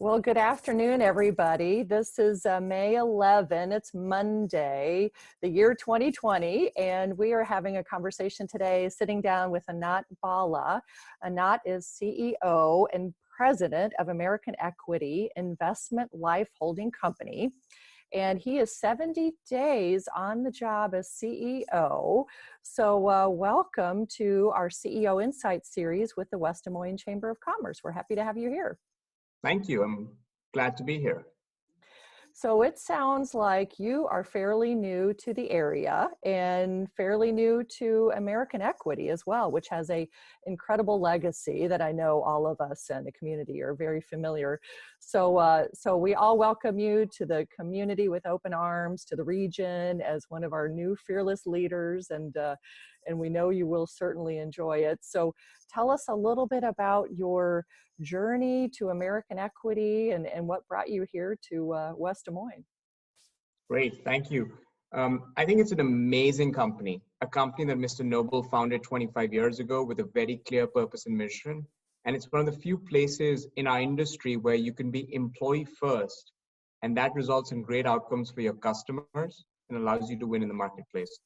Well, good afternoon, everybody. This is May 11. It's Monday, the year 2020, and we are having a conversation today sitting down with Anant Bhalla. Anant is CEO and President of American Equity Investment Life Holding Company, and he is 70 days on the job as CEO. So welcome to our CEO Insight series with the West Des Moines Chamber of Commerce. We're happy to have you here. Thank you. I'm glad to be here. So it sounds like you are fairly new to the area and fairly new to American Equity as well, which has an incredible legacy that I know all of us in the community are very familiar. So we all welcome you to the community with open arms, to the region as one of our new fearless leaders, and we know you will certainly enjoy it. So tell us a little bit about your journey to American Equity and what brought you here to West Des Moines. Great, thank you. I think it's an amazing company, a company that Mr. Noble founded 25 years ago with a very clear purpose and mission. And it's one of the few places in our industry where you can be employee first, and that results in great outcomes for your customers and allows you to win in the marketplace.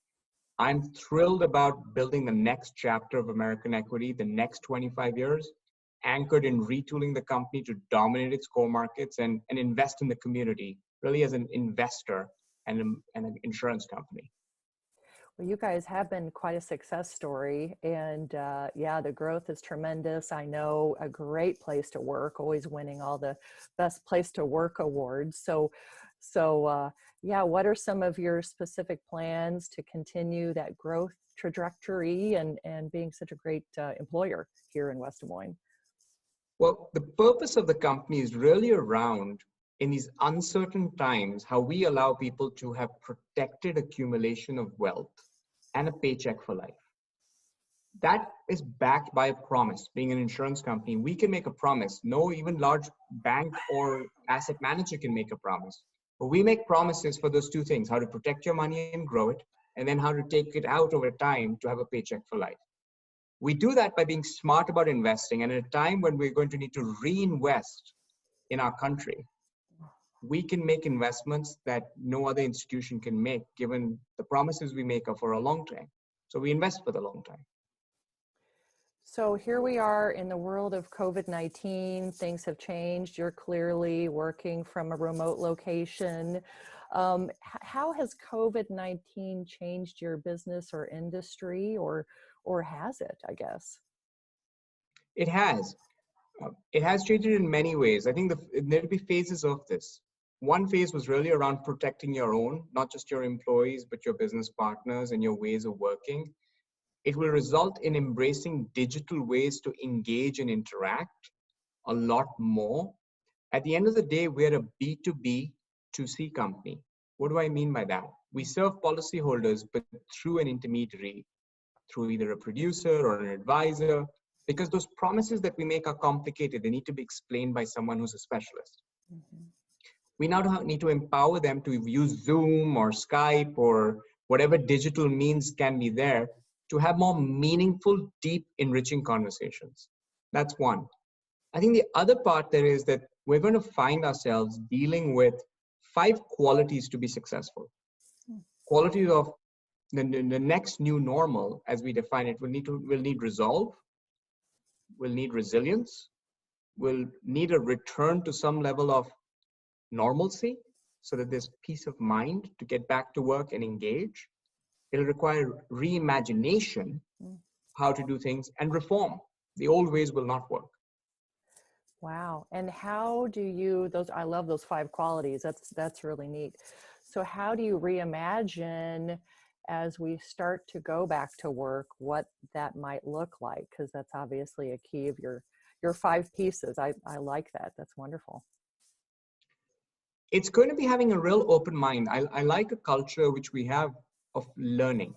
I'm thrilled about building the next chapter of American Equity, the next 25 years, anchored in retooling the company to dominate its core markets and invest in the community, really as an investor and an insurance company. Well, you guys have been quite a success story, and yeah, the growth is tremendous. I know, a great place to work, always winning all the best place to work awards. So yeah, what are some of your specific plans to continue that growth trajectory and being such a great employer here in West Des Moines? Well, the purpose of the company is really around, in these uncertain times, how we allow people to have protected accumulation of wealth and a paycheck for life. That is backed by a promise. Being an insurance company, we can make a promise. No even large bank or asset manager can make a promise. But we make promises for those two things: how to protect your money and grow it, and then how to take it out over time to have a paycheck for life. We do that by being smart about investing, and at a time when we're going to need to reinvest in our country, we can make investments that no other institution can make, given the promises we make are for a long time. So we invest for the long time. So here we are in the world of COVID-19. Things have changed. You're clearly working from a remote location. How has COVID-19 changed your business or industry, or has it, I guess? It has. It has changed it in many ways. I think there'll be phases of this. One phase was really around protecting your own, not just your employees, but your business partners and your ways of working. It will result in embracing digital ways to engage and interact a lot more. At the end of the day, we're a B2B, 2C company. What do I mean by that? We serve policyholders, but through an intermediary, through either a producer or an advisor, because those promises that we make are complicated. They need to be explained by someone who's a specialist. Mm-hmm. We now need to empower them to use Zoom or Skype or whatever digital means can be there to have more meaningful, deep, enriching conversations. That's one. I think the other part there is that we're going to find ourselves dealing with 5 qualities to be successful. Qualities of the next new normal, as we define it, we'll need resolve, we'll need resilience, we'll need a return to some level of normalcy so that there's peace of mind to get back to work and engage. It'll require reimagination, how to do things, and reform. The old ways will not work. Wow. And how do you, I love those 5 qualities. That's really neat. So how do you reimagine as we start to go back to work, what that might look like? Because that's obviously a key of your 5 pieces. I like that. That's wonderful. It's going to be having a real open mind. I like a culture which we have of learning,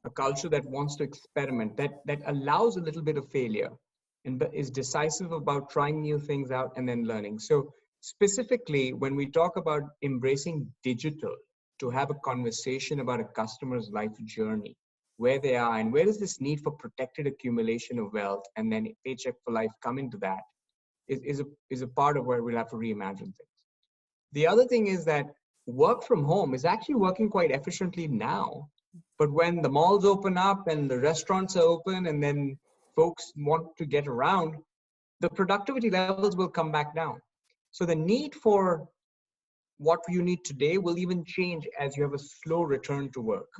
a culture that wants to experiment, that allows a little bit of failure and is decisive about trying new things out and then learning. So specifically, when we talk about embracing digital to have a conversation about a customer's life journey, where they are and where does this need for protected accumulation of wealth and then paycheck for life come into that, is a part of where we'll have to reimagine things. The other thing is that work from home is actually working quite efficiently now. But when the malls open up and the restaurants are open and then folks want to get around, the productivity levels will come back down. So the need for what you need today will even change as you have a slow return to work.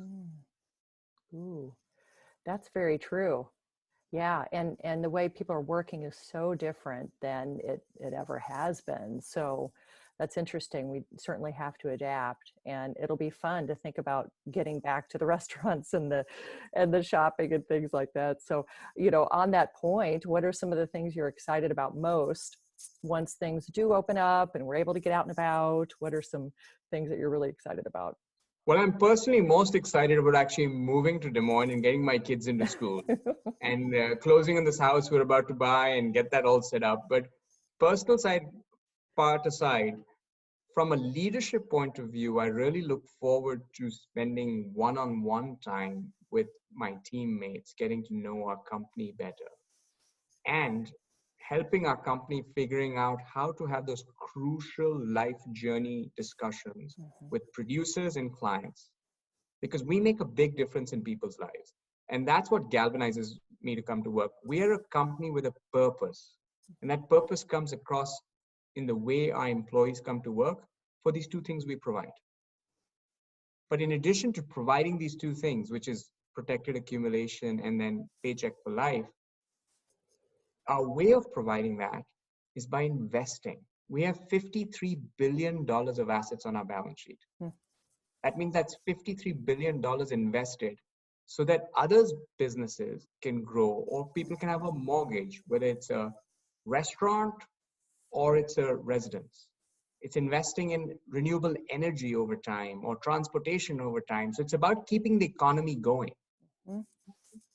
Ooh, that's very true. Yeah, and the way people are working is so different than it ever has been. So that's interesting. We certainly have to adapt, and it'll be fun to think about getting back to the restaurants and the shopping and things like that. So, on that point, what are some of the things you're excited about most once things do open up and we're able to get out and about? What are some things that you're really excited about? Well, I'm personally most excited about actually moving to Des Moines and getting my kids into school and closing on this house we're about to buy and get that all set up. But personal side part aside, from a leadership point of view, I really look forward to spending one-on-one time with my teammates, getting to know our company better, and helping our company figuring out how to have those crucial life journey discussions with producers and clients, because we make a big difference in people's lives. And that's what galvanizes me to come to work. We are a company with a purpose, and that purpose comes across in the way our employees come to work for these two things we provide. But in addition to providing these two things, which is protected accumulation and then paycheck for life, our way of providing that is by investing. We have $53 billion of assets on our balance sheet. That means that's $53 billion invested so that others' businesses can grow or people can have a mortgage, whether it's a restaurant or it's a residence. It's investing in renewable energy over time or transportation over time. So it's about keeping the economy going,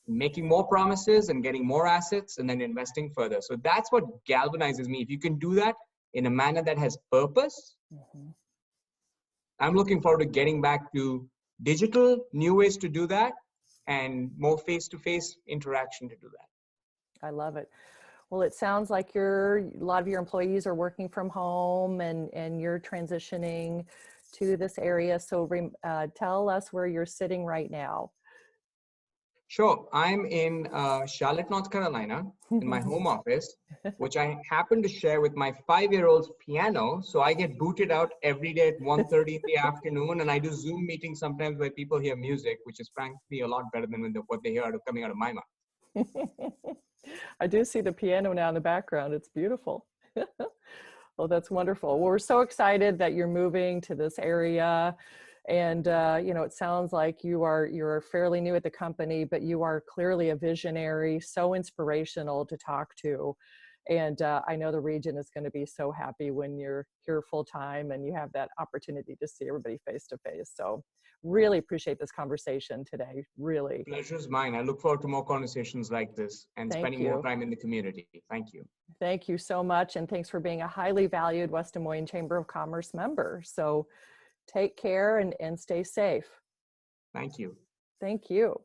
making more promises and getting more assets and then investing further. So that's what galvanizes me. If you can do that in a manner that has purpose, I'm looking forward to getting back to digital, new ways to do that, and more face-to-face interaction to do that. I love it. Well, it sounds like a lot of your employees are working from home and you're transitioning to this area. So tell us where you're sitting right now. Sure. I'm in Charlotte, North Carolina, in my home office, which I happen to share with my 5-year-old's piano. So I get booted out every day at 1:30 in the afternoon, and I do Zoom meetings sometimes where people hear music, which is frankly a lot better than what they hear coming out of my mouth. I do see the piano now in the background. It's beautiful. Well, that's wonderful. Well, we're so excited that you're moving to this area. And, it sounds like you're fairly new at the company, but you are clearly a visionary, so inspirational to talk to. And I know the region is going to be so happy when you're here full time and you have that opportunity to see everybody face to face. So really appreciate this conversation today. Really. Pleasure's mine. I look forward to more conversations like this and spending more time in the community. Thank you. Thank you so much. And thanks for being a highly valued West Des Moines Chamber of Commerce member. So take care and stay safe. Thank you. Thank you.